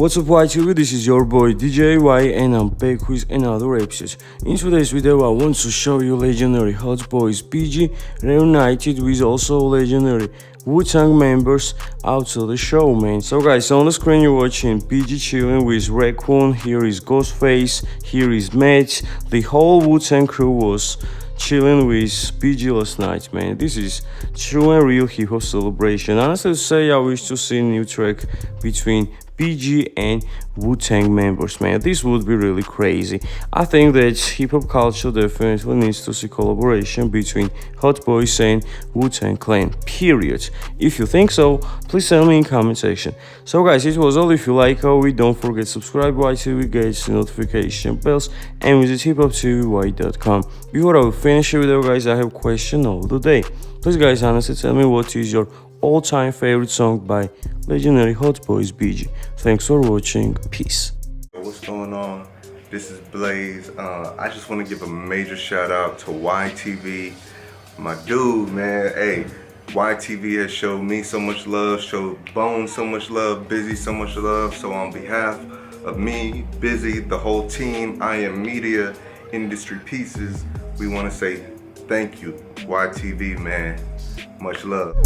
What's up YTV, this is your boy DJ Y and I'm back with another episode. In today's video I want to show you legendary Hot Boys PG reunited with also legendary Wu-Tang members out to the show, man. So guys, on the screen you're watching PG chilling with Raekwon, here is Ghostface, here is Matt. The whole Wu-Tang crew was chilling with PG last night, man. This is true and real hip-hop celebration. Honestly to say, I wish to see a new track between PG and Wu-Tang members, man. This would be really crazy. I think that hip-hop culture definitely needs to see collaboration between Hot Boys and Wu-Tang Clan, period. If you think so, please tell me in comment section. So guys, it was all. If you like how we, don't forget to subscribe YTV, get the notification bells, and visit hiphoptvy.com. Before I finish the video, guys, I have a question of the day. Please guys, honestly tell me what is your all-time favorite song by legendary Hot Boys PG. Thanks for watching. Peace. What's going on? This is Blaze. I just want to give a major shout out to YTV, my dude, man. Hey, YTV has showed me so much love, showed Bone so much love, Busy so much love. So on behalf of me, Busy, the whole team, I Am Media, Industry Pieces, we want to say thank you, YTV, man. Much love.